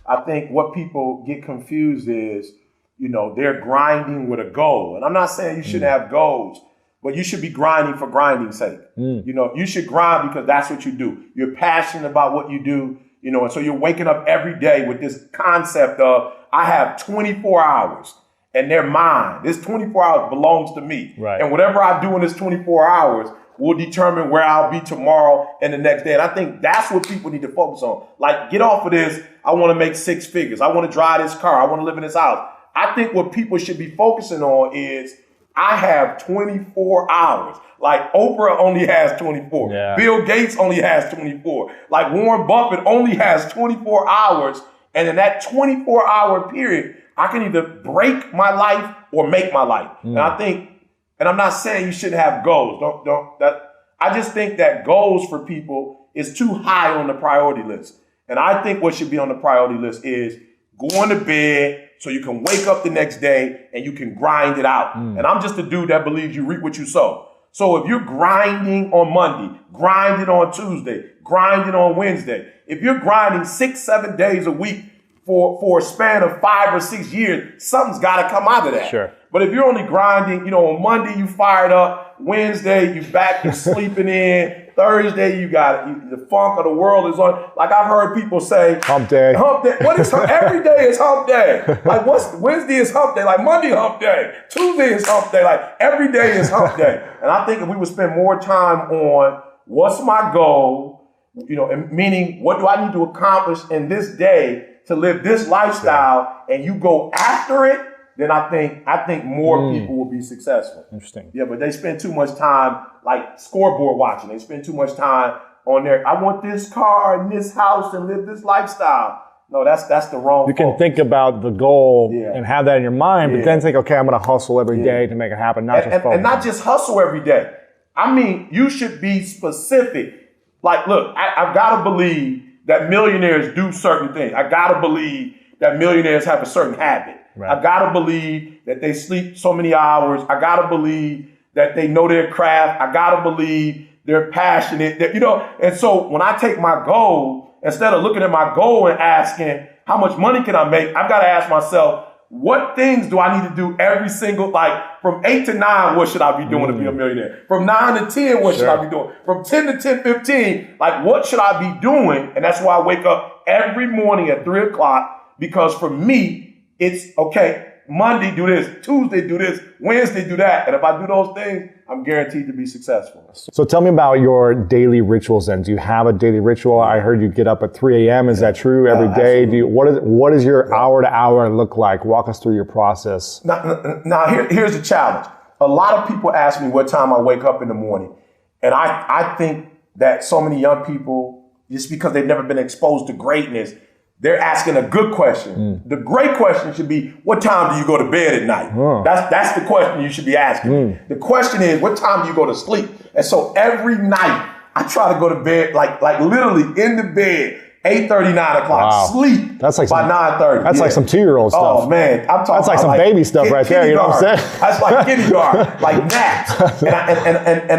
I think what people get confused is, they're grinding with a goal. And I'm not saying you shouldn't have goals, but you should be grinding for grinding's sake. You should grind because that's what you do. You're passionate about what you do, and so you're waking up every day with this concept of, I have 24 hours and they're mine. This 24 hours belongs to me. Right. And whatever I do in this 24 hours will determine where I'll be tomorrow and the next day. And I think that's what people need to focus on. Like, get off of this. I want to make 6 figures. I want to drive this car. I want to live in this house. I think what people should be focusing on is, I have 24 hours. Like, Oprah only has 24. Yeah. Bill Gates only has 24. Like, Warren Buffett only has 24 hours. And in that 24-hour period, I can either break my life or make my life. And I think, and I'm not saying you shouldn't have goals. I just think that goals for people is too high on the priority list. And I think what should be on the priority list is going to bed so you can wake up the next day and you can grind it out. And I'm just a dude that believes you reap what you sow. So if you're grinding on Monday, grinding on Tuesday, grinding on Wednesday, if you're grinding 6-7 days a week for a span of 5 or 6 years, something's got to come out of that. Sure. But if you're only grinding, on Monday you fired up, Wednesday you back to sleeping in, Thursday you got the funk of the world is on. Like, I've heard people say, hump day. Hump day. What is every day is hump day? Like, Wednesday is hump day? Like, Monday hump day. Tuesday is hump day. Like, every day is hump day. And I think if we would spend more time on what's my goal, and meaning what do I need to accomplish in this day to live this lifestyle, and you go after it, then I think more people will be successful. Interesting. Yeah, but they spend too much time like scoreboard watching. They spend too much time on their, I want this car and this house and live this lifestyle. No, that's the wrong. You can think about the goal and have that in your mind, but then think, okay, I'm going to hustle every day to make it happen. Not just focus. And not just hustle every day. I mean, you should be specific. Like, look, I've got to believe that millionaires do certain things. I got to believe that millionaires have a certain habit. Right. I got to believe that they sleep so many hours. I got to believe that they know their craft. I got to believe they're passionate. And so when I take my goal, instead of looking at my goal and asking, how much money can I make? I've got to ask myself, what things do I need to do every single, like from 8 to 9, what should I be doing to be a millionaire? From 9 to 10, what should I be doing? From 10 to 10:15, like what should I be doing? And that's why I wake up every morning at 3 o'clock, because for me, it's okay. Monday, do this. Tuesday, do this. Wednesday, do that. And if I do those things, I'm guaranteed to be successful. So tell me about your daily rituals then. Do you have a daily ritual? I heard you get up at 3 a.m. Is that true every day? What does your hour to hour look like? Walk us through your process. Now here's the challenge. A lot of people ask me what time I wake up in the morning. And I think that so many young people, just because they've never been exposed to greatness, they're asking a good question. The great question should be, what time do you go to bed at night? That's the question you should be asking. The question is, what time do you go to sleep? And so every night I try to go to bed, like literally in the bed, 8:30, 9 o'clock, sleep that's like by 9:30. That's like some 2-year-old stuff. Oh man, I'm talking that's like some baby stuff right there. You know what I'm saying? That's like kindergarten, like naps. And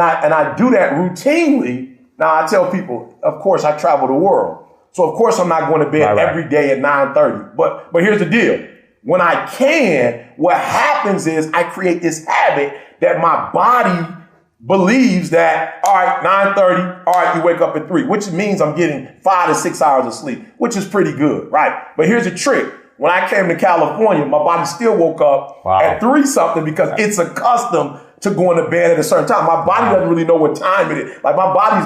I do that routinely. Now I tell people, of course, I travel the world. So of course I'm not going to bed every day at 9:30. But here's the deal. When I can, what happens is I create this habit that my body believes that, all right, 9:30, all right, you wake up at 3, which means I'm getting 5 to 6 hours of sleep, which is pretty good, right? But here's the trick. When I came to California, my body still woke up at 3 something because it's accustomed to going to bed at a certain time. My body doesn't really know what time it is. Like my body's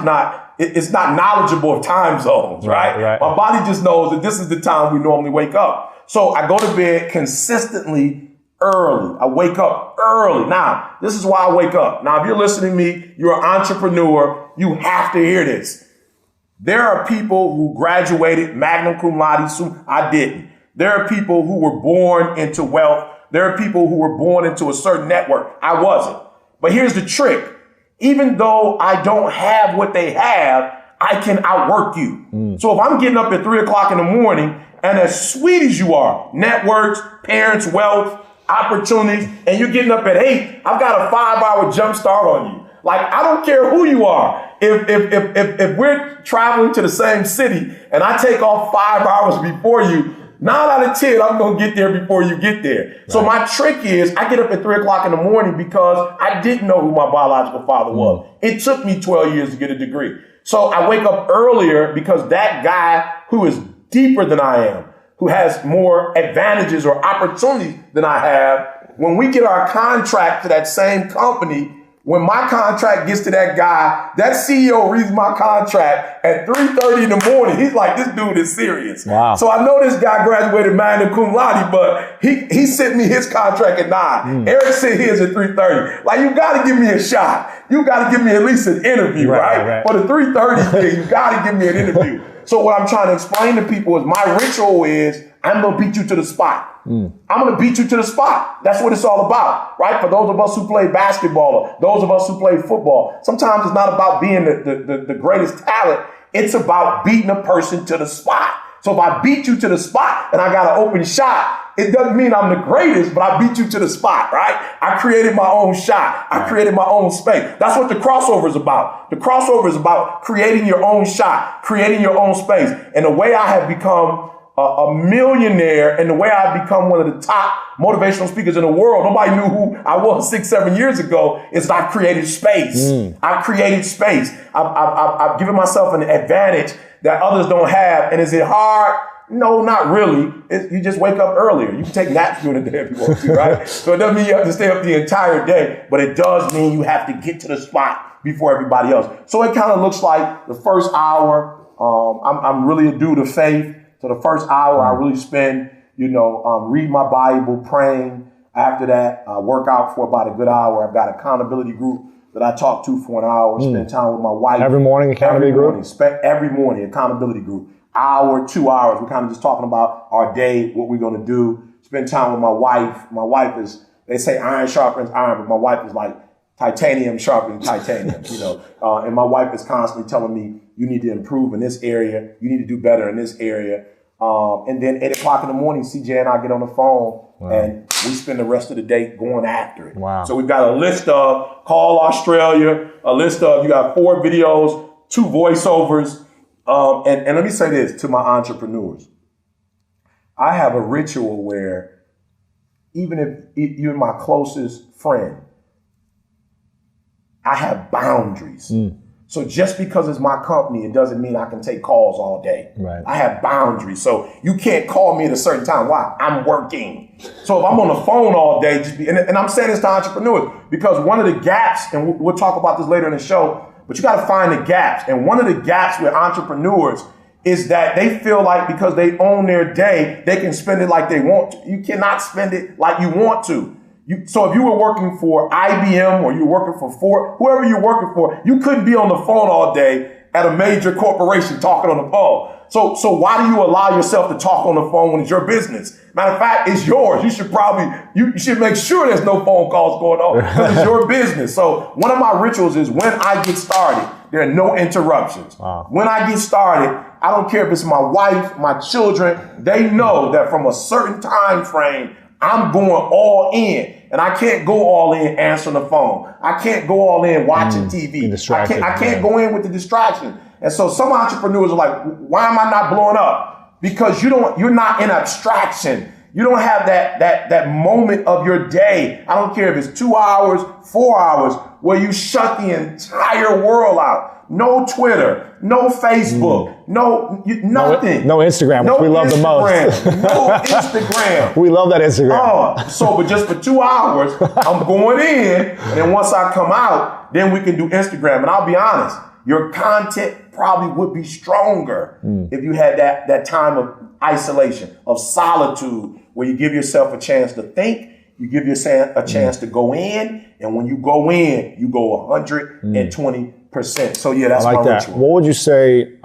it's not knowledgeable of time zones, right? My body just knows that this is the time we normally wake up. So I go to bed consistently early. I wake up early. Now, this is why I wake up. Now, if you're listening to me, you're an entrepreneur, you have to hear this. There are people who graduated magna cum laude. I didn't. There are people who were born into wealth. There are people who were born into a certain network. I wasn't. But here's the trick. Even though I don't have what they have, I can outwork you. So if I'm getting up at 3 o'clock in the morning, and as sweet as you are, networks, parents, wealth, opportunities, and you're getting up at 8, I've got a 5-hour jump start on you. Like, I don't care who you are. If we're traveling to the same city and I take off 5 hours before you, 9 out of 10, I'm going to get there before you get there. Right. So my trick is I get up at 3 o'clock in the morning because I didn't know who my biological father was. It took me 12 years to get a degree. So I wake up earlier because that guy who is deeper than I am, who has more advantages or opportunities than I have, when we get our contract to that same company, when my contract gets to that guy, that CEO reads my contract at 3:30 in the morning. He's like, this dude is serious. Wow. So I know this guy graduated magna cum laude, but he sent me his contract at 9. Eric sent his at 3:30. Like, you got to give me a shot. You got to give me at least an interview, right? For the 3:30 thing, you got to give me an interview. So what I'm trying to explain to people is my ritual is I'm going to beat you to the spot. I'm going to beat you to the spot. That's what it's all about, right? For those of us who play basketball, or those of us who play football, sometimes it's not about being the greatest talent. It's about beating a person to the spot. So if I beat you to the spot and I got an open shot, it doesn't mean I'm the greatest, but I beat you to the spot, right? I created my own shot. I created my own space. That's what the crossover is about. The crossover is about creating your own shot, creating your own space. And the way I have become a millionaire and the way I've become one of the top motivational speakers in the world, nobody knew who I was 6-7 years ago, is I've created space. I've created space. I've given myself an advantage that others don't have. And is it hard? No, not really. You just wake up earlier. You can take naps during the day if you want to, right? So it doesn't mean you have to stay up the entire day, but it does mean you have to get to the spot before everybody else. So it kind of looks like the first hour, I'm really a dude of faith. So the first hour I really spend, read my Bible, praying. After that, I work out for about a good hour. I've got an accountability group that I talk to for an hour, spend time with my wife. Every morning, accountability group? Every morning, accountability group. Hour, 2 hours. We're kind of just talking about our day, what we're going to do. Spend time with my wife. My wife is, they say iron sharpens iron, but my wife is like titanium sharpens titanium, and my wife is constantly telling me, you need to improve in this area. You need to do better in this area. And then 8 o'clock in the morning, CJ and I get on the phone and we spend the rest of the day going after it. Wow. So we've got a list of Call Australia, a list of, you got 4 videos, 2 voiceovers. And let me say this to my entrepreneurs. I have a ritual where even if you're my closest friend, I have boundaries. So just because it's my company, it doesn't mean I can take calls all day. Right. I have boundaries. So you can't call me at a certain time. Why? I'm working. So if I'm on the phone all day, and I'm saying this to entrepreneurs, because one of the gaps, and we'll talk about this later in the show, but you got to find the gaps. And one of the gaps with entrepreneurs is that they feel like because they own their day, they can spend it like they want to. You cannot spend it like you want to. So if you were working for IBM or you were working for Ford, whoever you're working for, you couldn't be on the phone all day at a major corporation talking on the phone. So why do you allow yourself to talk on the phone when it's your business? Matter of fact, it's yours. You should make sure there's no phone calls going on because it's your business. So one of my rituals is when I get started, there are no interruptions. Wow. When I get started, I don't care if it's my wife, my children, they know that from a certain time frame, I'm going all in, and I can't go all in answering the phone. I can't go all in watching TV. I can't go in with the distraction. And so some entrepreneurs are like, why am I not blowing up? Because you're not in abstraction. You don't have that moment of your day. I don't care if it's 2 hours, 4 hours, where you shut the entire world out. No Twitter, no Facebook, nothing. No Instagram, which we love the most. No Instagram. We love that Instagram. But just for 2 hours, I'm going in, and then once I come out, then we can do Instagram. And I'll be honest, your content probably would be stronger if you had that time of isolation, of solitude, where you give yourself a chance to think, you give yourself a chance to go in, and when you go in, you go 120%. So yeah, that's my ritual. What would you say?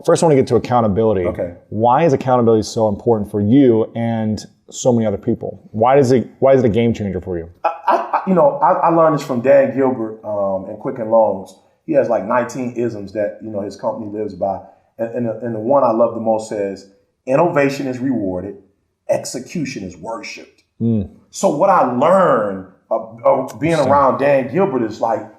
First I want to get to accountability. Okay. Why is accountability so important for you and so many other people? Why is it a game changer for you? I learned this from Dan Gilbert in Quicken Loans. He has like 19 isms that his company lives by, and the one I love the most says, innovation is rewarded, execution is worshipped. So what I learned of being around Dan Gilbert is like,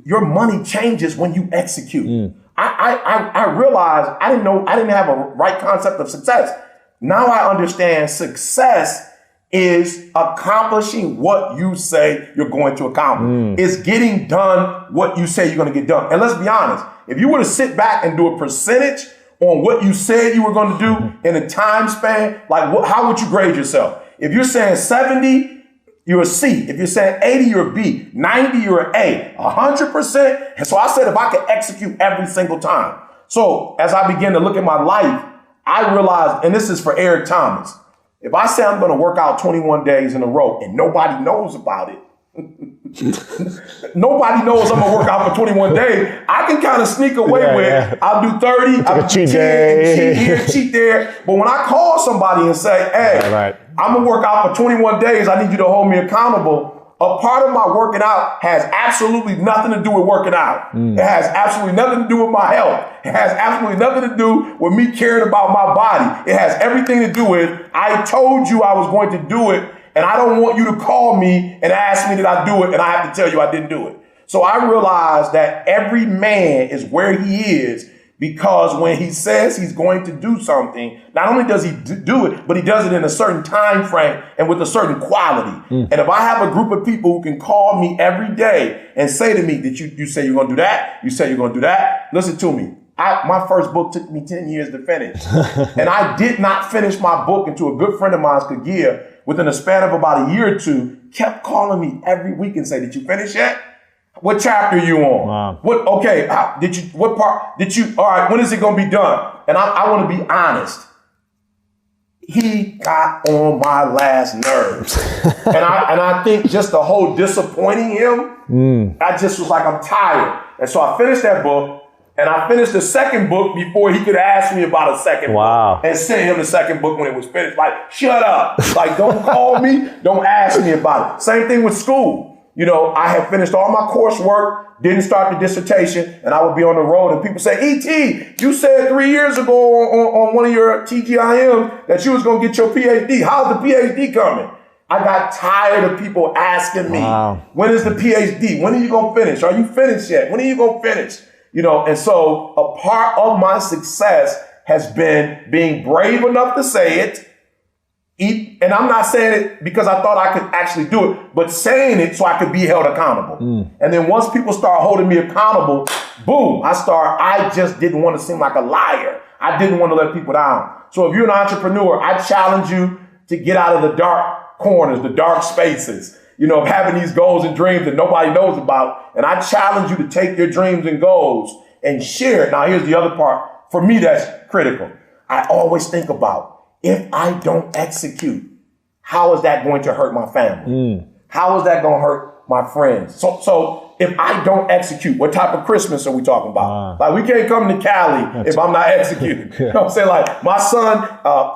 your money changes when you execute. I realized I didn't have a right concept of success. Now I understand success is accomplishing what you say you're going to accomplish. It's getting done what you say you're going to get done. And let's be honest, if you were to sit back and do a percentage on what you said you were going to do in a time span, like how would you grade yourself? If you're saying 70, you're a C. If you're saying 80, you're a B. 90, you're an A. 100%. And so I said if I could execute every single time. So as I began to look at my life, I realized, and this is for Eric Thomas, if I say I'm going to work out 21 days in a row and nobody knows about it, nobody knows I'm going to work out for 21 days, I can kind of sneak away with, I'll do 30, I'll do 10, cheat here, cheat there. But when I call somebody and say, hey, I'm going to work out for 21 days, I need you to hold me accountable, a part of my working out has absolutely nothing to do with working out. It has absolutely nothing to do with my health. It has absolutely nothing to do with me caring about my body. It has everything to do with, I told you I was going to do it, and I don't want you to call me and ask me did I do it, and I have to tell you I didn't do it. So I realized that every man is where he is because when he says he's going to do something, not only does he do it, but he does it in a certain time frame and with a certain quality. And if I have a group of people who can call me every day and say to me that you say you're going to do that, you say you're going to do that, listen to me. My first book took me 10 years to finish. And I did not finish my book until a good friend of mine, Kagia, within a span of about a year or two, kept calling me every week and say, did you finish yet? What chapter are you on? Wow. All right, when is it going to be done? And I want to be honest. He got on my last nerves. and I think just the whole disappointing him, I just was like, I'm tired. And so I finished that book, and I finished the second book before he could ask me about a second book. And sent him the second book when it was finished. Like, shut up. Like, don't call me. Don't ask me about it. Same thing with school. You know, I had finished all my coursework, didn't start the dissertation, and I would be on the road and people say, E.T., you said 3 years ago on one of your TGIMs that you was going to get your PhD. How's the PhD coming? I got tired of people asking me, when is the PhD? When are you going to finish? Are you finished yet? When are you going to finish? You know, and so a part of my success has been being brave enough to say it. And I'm not saying it because I thought I could actually do it, but saying it so I could be held accountable. And then once people start holding me accountable, boom, I just didn't want to seem like a liar. I didn't want to let people down. So if you're an entrepreneur, I challenge you to get out of the dark corners, the dark spaces, you know, of having these goals and dreams that nobody knows about. And I challenge you to take your dreams and goals and share it. Now, here's the other part. For me, that's critical. I always think about, if I don't execute, how is that going to hurt my family? How is that going to hurt my friends? So if I don't execute, what type of Christmas are we talking about? Like, we can't come to Cali if I'm not executing. You know what I'm saying? Like, my son,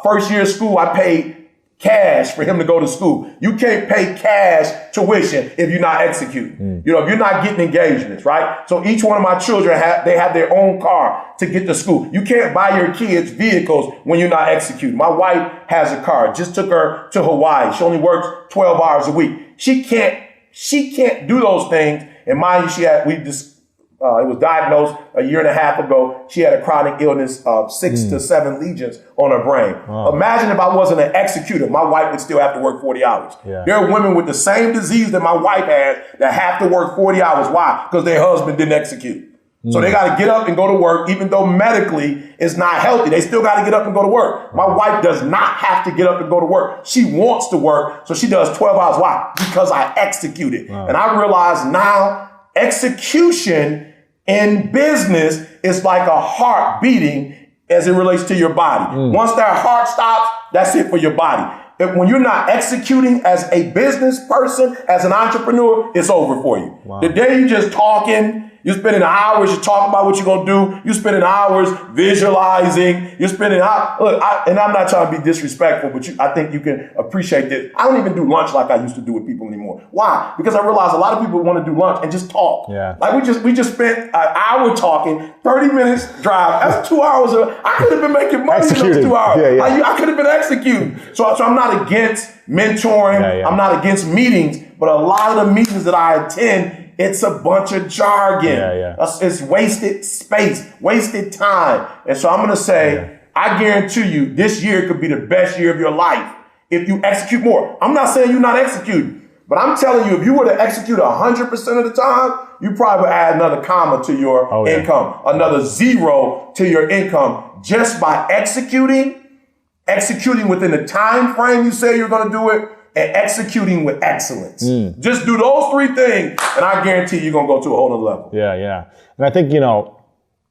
first year of school, I paid cash for him to go to school. You can't pay cash tuition if you're not executing. You know, if you're not getting engagements, right? So each one of my children have their own car to get to school. You can't buy your kids vehicles when you're not executing. My wife has a car. Just took her to Hawaii. She only works 12 hours a week. She can't do those things. And mind you, it was diagnosed a year and a half ago. She had a chronic illness of 6 to 7 legions on her brain. Imagine if I wasn't an executor, my wife would still have to work 40 hours. There are women with the same disease that my wife has that have to work 40 hours. Why? Because their husband didn't execute. So they got to get up and go to work, even though medically it's not healthy. They still got to get up and go to work. My wife does not have to get up and go to work. She wants to work, so she does 12 hours. Why? Because I executed. And I realize now execution in business is like a heart beating as it relates to your body. Once that heart stops, that's it for your body. When you're not executing as a business person, as an entrepreneur, it's over for you. The day you're just talking, you're spending hours, you're talking about what you're going to do. You're spending hours visualizing. You're spending hours. Look, and I'm not trying to be disrespectful, but I think you can appreciate this. I don't even do lunch like I used to do with people anymore. Why? Because I realize a lot of people want to do lunch and just talk. Like we just spent an hour talking, 30 minutes drive. That's 2 hours. I could have been making money in those 2 hours. I could have been executing. So I'm not against mentoring. I'm not against meetings, but a lot of the meetings that I attend, it's a bunch of jargon. It's wasted space, wasted time. And so I'm going to say, I guarantee you this year could be the best year of your life if you execute more. I'm not saying you're not executing, but I'm telling you, if you were to execute 100% of the time, you probably would add another comma to your income, another zero to your income just by executing within the time frame you say you're going to do it, and executing with excellence. Just do those three things, and I guarantee you're going to go to a whole other level. Yeah. And I think,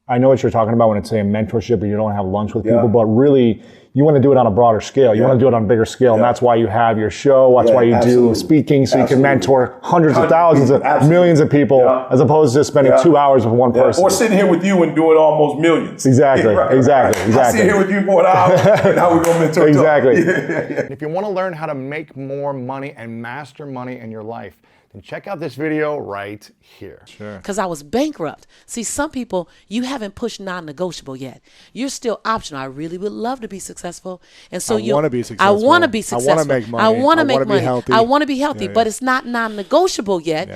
I know what you're talking about when it's saying mentorship and you don't have lunch with people, but really you want to do it on a broader scale. You want to do it on a bigger scale. And that's why you have your show. That's why you do speaking, so you can mentor hundreds of thousands of millions of people as opposed to spending 2 hours with one person. Or sitting here with you and doing almost millions. Exactly. Exactly. I sit here with you for an hour and now we're going to mentor. Exactly. If you want to learn how to make more money and master money in your life, then check out this video right here. Sure. Because I was bankrupt. See, some people, you haven't pushed non-negotiable yet. You're still optional. I really would love to be successful. And so I want to be successful. I want to be successful. I want to make money. I want to make money. Be healthy. I want to be healthy, but it's not non-negotiable yet.